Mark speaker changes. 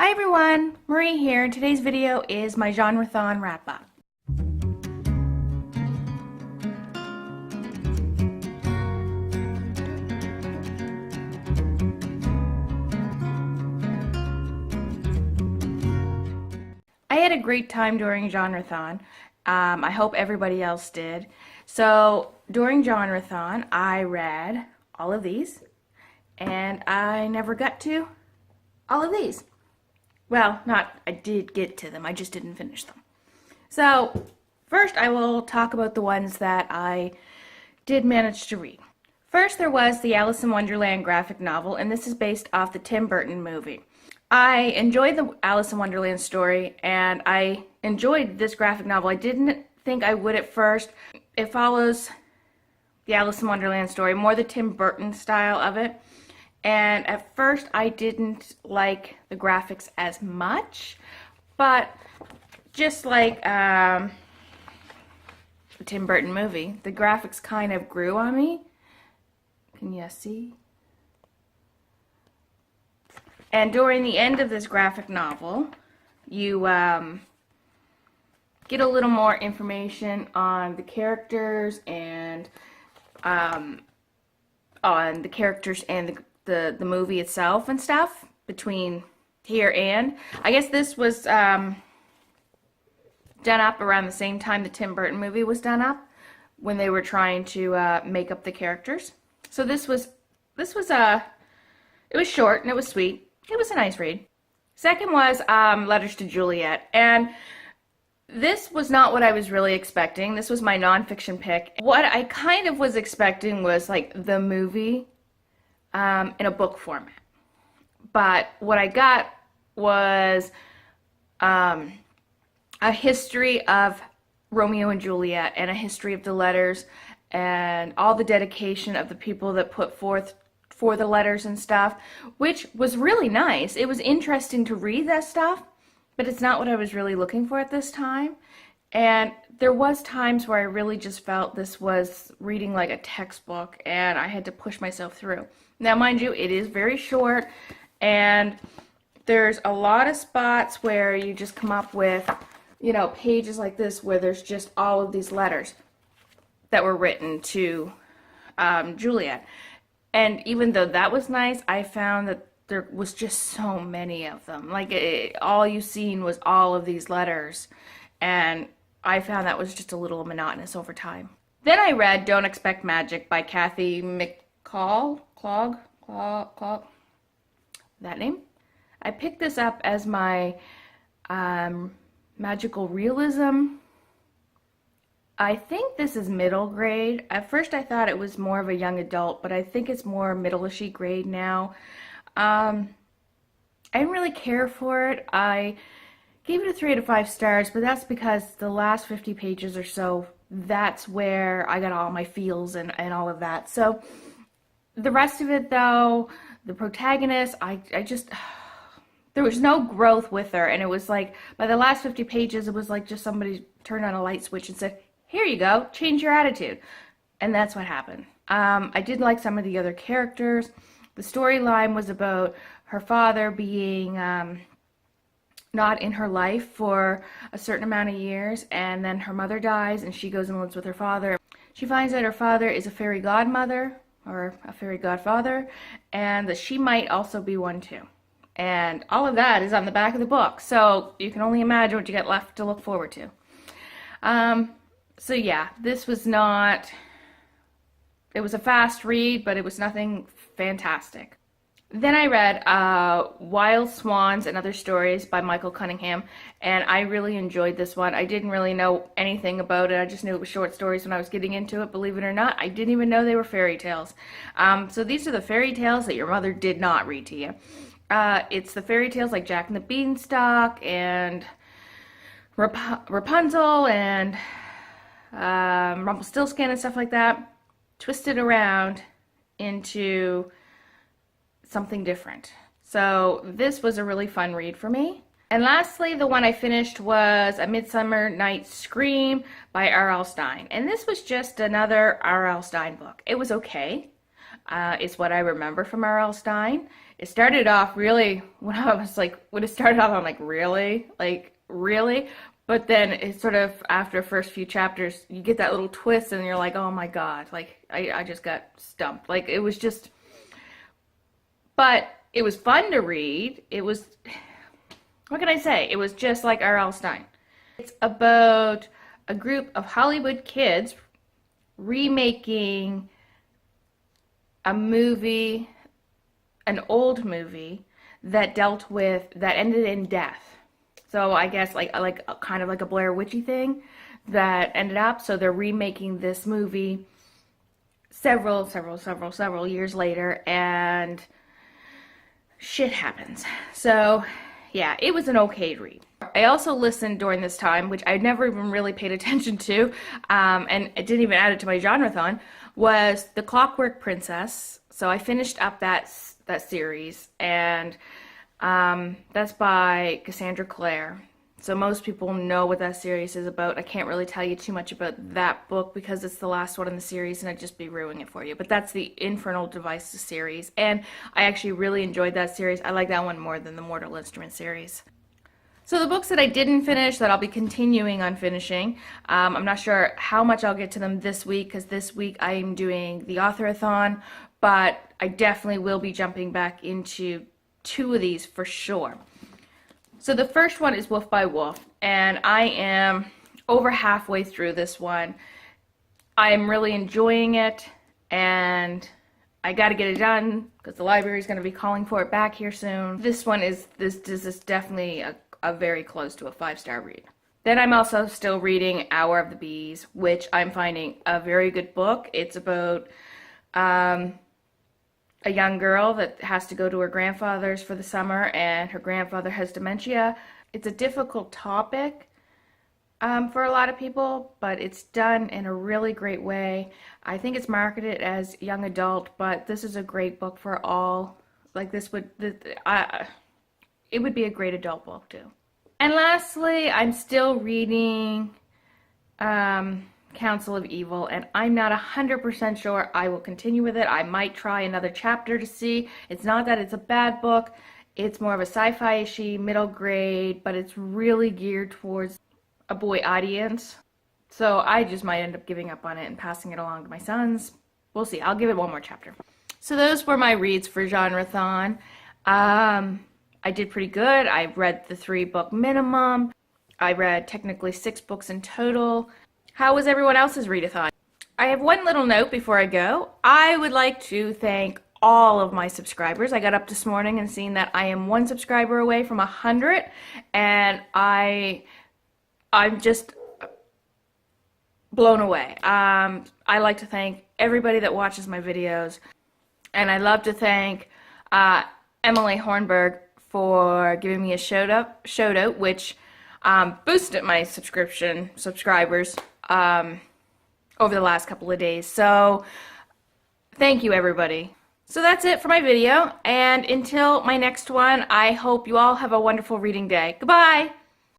Speaker 1: Hi everyone, Marie here. Today's video is my GENRETHON wrap-up. I had a great time during GENRETHON. I hope everybody else did. So during GENRETHON, I read all of these, and I never got to all of these. Well, I did get to them, I just didn't finish them. So, first I will talk about the ones that I did manage to read. First there was the Alice in Wonderland graphic novel, and this is based off the Tim Burton movie. I enjoyed the Alice in Wonderland story, and I enjoyed this graphic novel. I didn't think I would at first. It follows the Alice in Wonderland story, more the Tim Burton style of it. And at first I didn't like the graphics as much, but just like the Tim Burton movie, the graphics kind of grew on me. Can you see? And during the end of this graphic novel, you get a little more information on the characters and on the characters and the movie itself and stuff between here and I guess this was done up around the same time the Tim Burton movie was done up, when they were trying to make up the characters. So it was short and it was sweet. It was a nice read. Second was Letters to Juliet, and this was not what I was really expecting. This was my nonfiction pick. What I kind of was expecting was like the movie in a book format. But what I got was a history of Romeo and Juliet, and a history of the letters, and all the dedication of the people that put forth for the letters and stuff, which was really nice. It was interesting to read that stuff, but it's not what I was really looking for at this time. And there was times where I really just felt this was reading like a textbook, and I had to push myself through. Now, mind you, it is very short, and there's a lot of spots where you just come up with, you know, pages like this where there's just all of these letters that were written to Juliet. And even though that was nice, I found that there was just so many of them. Like, all you seen was all of these letters, and I found that was just a little monotonous over time. Then I read Don't Expect Magic by Kathy McCullough. That name? I picked this up as my magical realism. I think this is middle grade. At first I thought it was more of a young adult, but I think it's more middle-ish grade now. I didn't really care for it. I gave it a 3 out of 5 stars, but that's because the last 50 pages or so, that's where I got all my feels and all of that. So the rest of it, though, the protagonist, I just, there was no growth with her, and it was like, by the last 50 pages, it was like just somebody turned on a light switch and said, here you go, change your attitude. And that's what happened. I did like some of the other characters. The storyline was about her father being not in her life for a certain amount of years, and then her mother dies, and she goes and lives with her father. She finds out her father is a fairy godmother, or a fairy godfather, and that she might also be one too. And all of that is on the back of the book, so you can only imagine what you get left to look forward to. So yeah, this was not, it was a fast read, but it was nothing fantastic. Then I read Wild Swans and Other Stories by Michael Cunningham, and I really enjoyed this one. I didn't really know anything about it. I just knew it was short stories when I was getting into it, believe it or not. I didn't even know they were fairy tales. So these are the fairy tales that your mother did not read to you. It's the fairy tales like Jack and the Beanstalk and Rapunzel and Rumpelstiltskin and stuff like that, twisted around into something different. So this was a really fun read for me. And lastly, the one I finished was A Midsummer Night's Scream by R.L. Stine. And this was just another R.L. Stine book. It was okay. It's what I remember from R.L. Stine. it started off really, when it started off, I'm like, really? Like, really? But then it's sort of, after the first few chapters, you get that little twist and you're like, oh my God, like, I just got stumped. Like, it was just, but it was fun to read. It was, what can I say? It was just like R.L. Stine. It's about a group of Hollywood kids remaking a movie, an old movie that ended in death. So I guess like kind of like a Blair Witchy thing that ended up. So they're remaking this movie several years later, and shit happens. So yeah, it was an okay read. I also listened during this time, which I never even really paid attention to, and it didn't even add it to my genrethon, was The Clockwork Princess. So I finished up that series, and that's by Cassandra Clare. So most people know what that series is about. I can't really tell you too much about that book because it's the last one in the series and I'd just be ruining it for you. But that's the Infernal Devices series, and I actually really enjoyed that series. I like that one more than the Mortal Instrument series. So the books that I didn't finish that I'll be continuing on finishing, I'm not sure how much I'll get to them this week because this week I am doing the Authorathon, but I definitely will be jumping back into 2 of these for sure. So the first one is Wolf by Wolf, and I am over halfway through this one. I am really enjoying it, and I got to get it done because the library is going to be calling for it back here soon. This one is definitely a very close to a 5-star read. Then I'm also still reading Hour of the Bees, which I'm finding a very good book. It's about a young girl that has to go to her grandfather's for the summer, and her grandfather has dementia. It's a difficult topic for a lot of people, but it's done in a really great way. I think it's marketed as young adult, but this is a great book for all. Like it would be a great adult book too. And lastly, I'm still reading Council of Evil, and I'm not 100% sure I will continue with it. I might try another chapter to see. It's not that it's a bad book. It's more of a sci-fi-ishy, middle grade, but it's really geared towards a boy audience. So I just might end up giving up on it and passing it along to my sons. We'll see. I'll give it one more chapter. So those were my reads for Genrethon. I did pretty good. I read the 3-book minimum. I read technically 6 books in total. How was everyone else's readathon? I have one little note before I go. I would like to thank all of my subscribers. I got up this morning and seen that I am 1 subscriber away from 100, and I'm just blown away. I like to thank everybody that watches my videos, and I love to thank Emily Hornberg for giving me a shout out, which boosted my subscribers over the last couple of days. So thank you, everybody. So that's it for my video, and until my next one, I hope you all have a wonderful reading day. Goodbye!